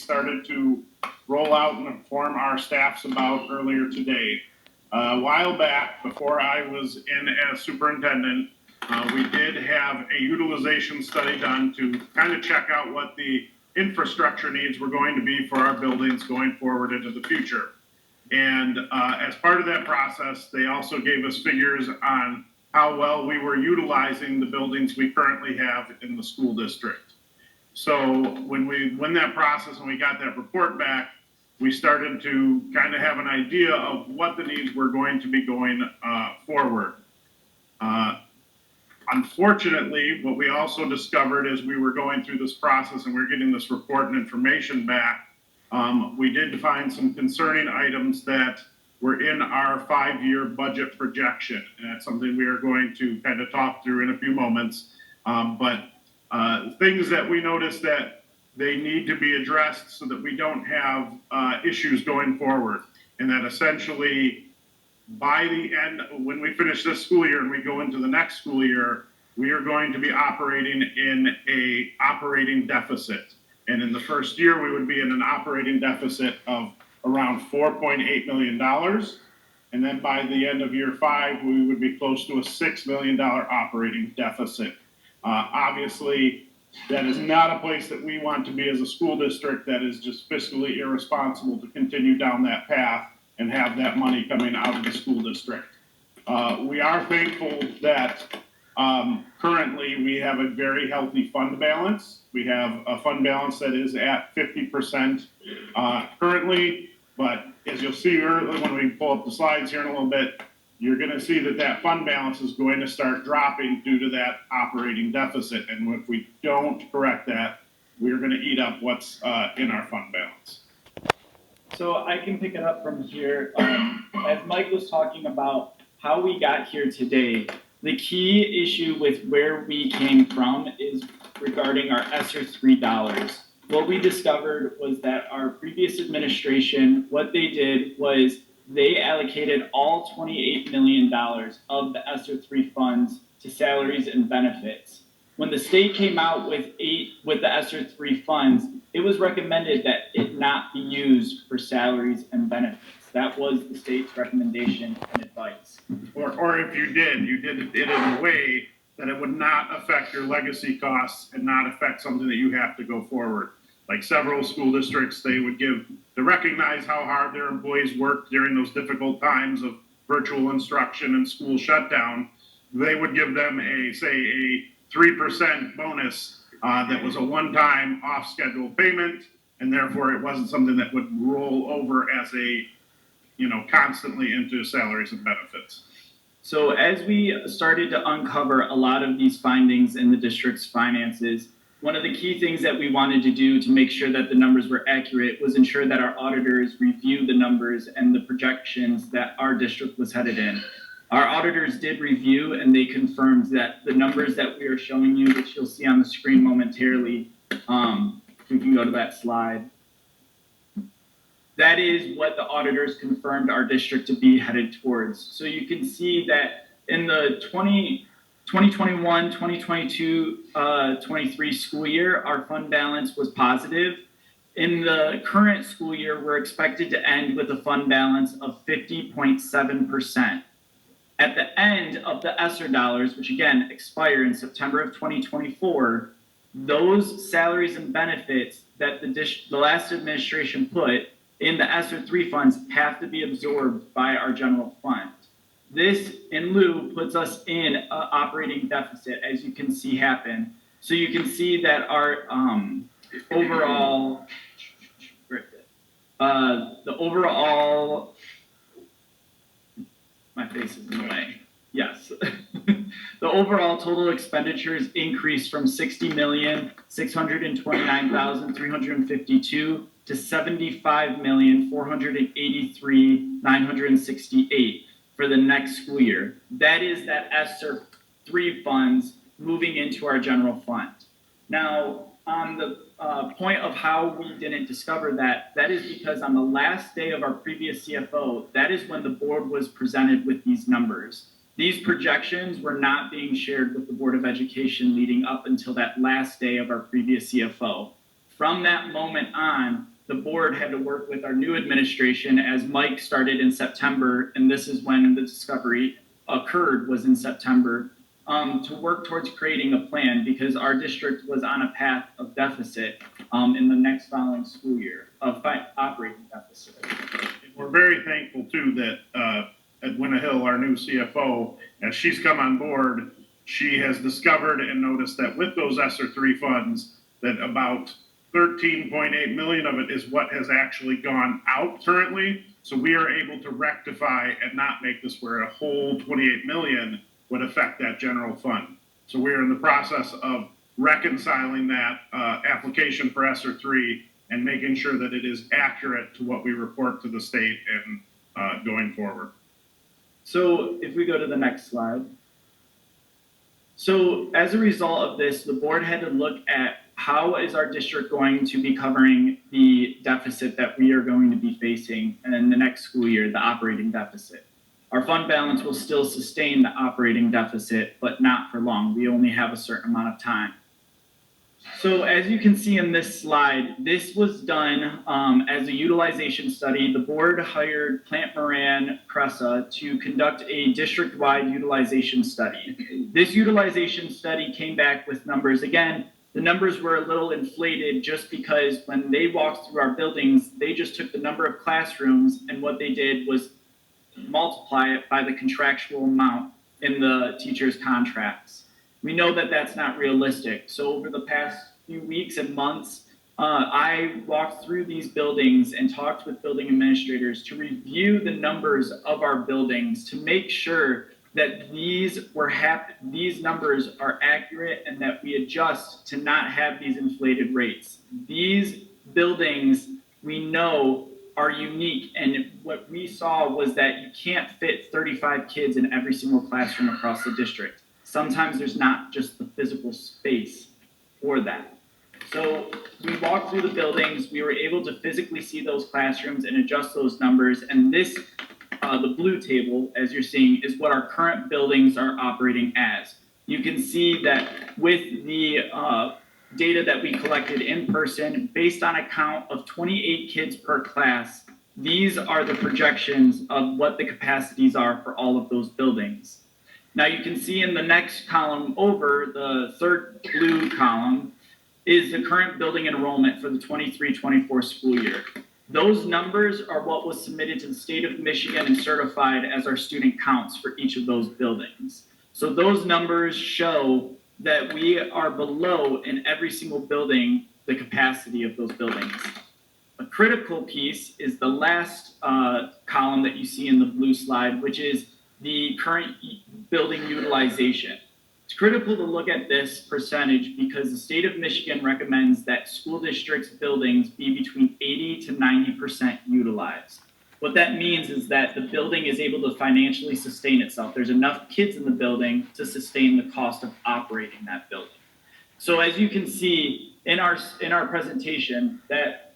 started to roll out and inform our staffs about earlier today. A while back, before I was in as superintendent, we did have a utilization study done to kind of check out what the infrastructure needs were going to be for our buildings going forward into the future. And as part of that process, they also gave us figures on how well we were utilizing the buildings we currently have in the school district. So when we went that process and we got that report back, we started to kind of have an idea of what the needs were going to be going forward. Unfortunately, what we also discovered as we were going through this process and we were getting this report and information back, we did find some concerning items that were in our 5-year budget projection. And that's something we are going to kind of talk through in a few moments. But things that we noticed that they need to be addressed so that we don't have issues going forward. And that essentially by the end, when we finish this school year and we go into the next school year, we are going to be operating in a operating deficit. And in the first year, we would be in an operating deficit of around $4.8 million. And then by the end of year 5, we would be close to a $6 million operating deficit. Obviously, that is not a place that we want to be as a school district. That is just fiscally irresponsible to continue down that path and have that money coming out of the school district. We are thankful that currently we have a very healthy fund balance. We have a fund balance that is at 50% currently, but as you'll see when we pull up the slides here in a little bit, you're going to see that that fund balance is going to start dropping due to that operating deficit. And if we don't correct that, we're going to eat up what's in our fund balance. So I can pick it up from here. As Mike was talking about how we got here today, the key issue with where we came from is regarding our ESSER III dollars. What we discovered was that our previous administration, what they did was they allocated all $28 million of the ESSER III funds to salaries and benefits. When the state came out with the ESSER III funds, it was recommended that it not be used for salaries and benefits. That was the state's recommendation and advice. Or if you did it in a way that it would not affect your legacy costs and not affect something that you have to go forward. Like several school districts, they would give to recognize how hard their employees worked during those difficult times of virtual instruction and school shutdown. They would give them a 3% bonus that was a one-time off-schedule payment, and therefore it wasn't something that would roll over as constantly into salaries and benefits. So as we started to uncover a lot of these findings in the district's finances, one of the key things that we wanted to do to make sure that the numbers were accurate was ensure that our auditors review the numbers and the projections that our district was headed in. Our auditors did review and they confirmed that the numbers that we are showing you, which you'll see on the screen momentarily, we can go to that slide. That is what the auditors confirmed our district to be headed towards. So you can see that in the 2021, 2022, 23 school year, our fund balance was positive. In the current school year, we're expected to end with a fund balance of 50.7%. At the end of the ESSER dollars, which again expire in September of 2024, those salaries and benefits that the last administration put in the ESSER III funds have to be absorbed by our general fund. This, in lieu, puts us in an operating deficit, as you can see happen. So you can see that our overall, my face is in the way. Yes. The overall total expenditures increased from $60,629,352 to $75,483,968 for the next school year. That is that ESSER III funds moving into our general fund. Now, on the point of how we didn't discover that, that is because on the last day of our previous CFO, that is when the board was presented with these numbers. These projections were not being shared with the Board of Education leading up until that last day of our previous CFO. From that moment on, the board had to work with our new administration as Mike started in September, and this is when the discovery occurred, was in September, to work towards creating a plan because our district was on a path of deficit in the next following school year, of operating deficit. We're very thankful too that Edwina Hill, our new CFO, as she's come on board, she has discovered and noticed that with those ESSER 3 funds, that about 13.8 million of it is what has actually gone out currently. So we are able to rectify and not make this where a whole 28 million would affect that general fund. So we're in the process of reconciling that application for ESSER 3 and making sure that it is accurate to what we report to the state and going forward. So if we go to the next slide. So as a result of this, the board had to look at how is our district going to be covering the deficit that we are going to be facing in the next school year, the operating deficit. Our fund balance will still sustain the operating deficit, but not for long. We only have a certain amount of time. So as you can see in this slide, this was done as a utilization study. The board hired Plant Moran Cressa to conduct a district-wide utilization study. This utilization study came back with numbers. Again, the numbers were a little inflated just because when they walked through our buildings, they just took the number of classrooms and what they did was multiply it by the contractual amount in the teachers' contracts. We know that that's not realistic. So over the past few weeks and months, I walked through these buildings and talked with building administrators to review the numbers of our buildings to make sure that these numbers are accurate and that we adjust to not have these inflated rates. These buildings we know are unique, and what we saw was that you can't fit 35 kids in every single classroom across the district. Sometimes there's not just the physical space for that. So we walked through the buildings, we were able to physically see those classrooms and adjust those numbers, and this, the blue table, as you're seeing, is what our current buildings are operating as. You can see that with the data that we collected in person, based on a count of 28 kids per class, these are the projections of what the capacities are for all of those buildings. Now you can see in the next column over, the third blue column, is the current building enrollment for the 23-24 school year. Those numbers are what was submitted to the state of Michigan and certified as our student counts for each of those buildings. So those numbers show that we are below in every single building the capacity of those buildings. A critical piece is the last column that you see in the blue slide, which is the current building utilization. It's critical to look at this percentage because the state of Michigan recommends that school districts' buildings be between 80 to 90% utilized. What that means is that the building is able to financially sustain itself. There's enough kids in the building to sustain the cost of operating that building. So as you can see in our presentation, that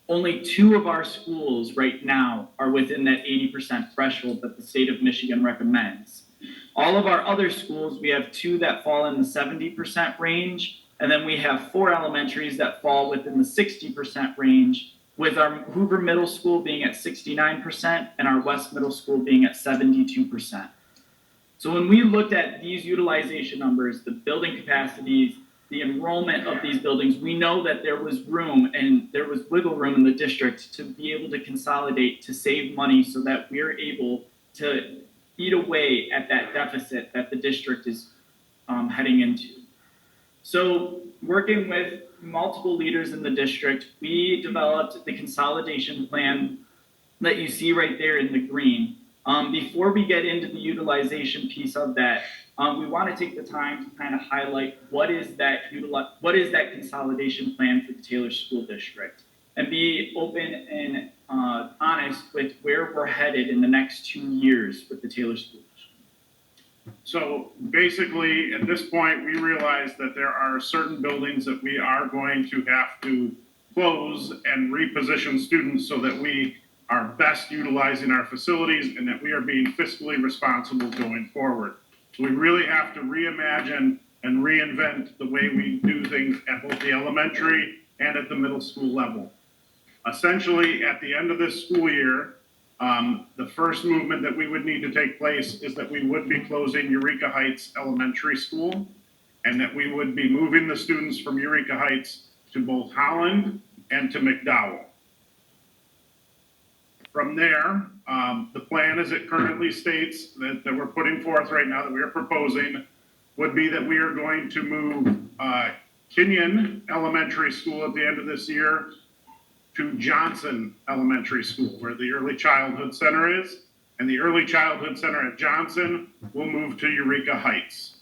only 2 of our schools right now are within that 80% threshold that the state of Michigan recommends. All of our other schools, we have 2 that fall in the 70% range, and then we have 4 elementaries that fall within the 60% range, with our Hoover Middle School being at 69% and our West Middle School being at 72%. So when we looked at these utilization numbers, the building capacities, the enrollment of these buildings, we know that there was room and there was wiggle room in the district to be able to consolidate, to save money so that we're able to eat away at that deficit that the district is heading into. So working with multiple leaders in the district, we developed the consolidation plan that you see right there in the green. Before we get into the utilization piece of that, we want to take the time to kind of highlight what is that consolidation plan for the Taylor School District, and be open and honest with where we're headed in the next 2 years with the Taylor School District. So basically, at this point, we realize that there are certain buildings that we are going to have to close and reposition students so that we are best utilizing our facilities and that we are being fiscally responsible going forward. So we really have to reimagine and reinvent the way we do things at both the elementary and at the middle school level. Essentially, at the end of this school year, the first movement that we would need to take place is that we would be closing Eureka Heights Elementary School, and that we would be moving the students from Eureka Heights to both Holland and to McDowell. From there, the plan as it currently states that we're putting forth right now, that we are proposing, would be that we are going to move Kenyon Elementary School at the end of this year to Johnson Elementary School, where the Early Childhood Center is, and the Early Childhood Center at Johnson will move to Eureka Heights.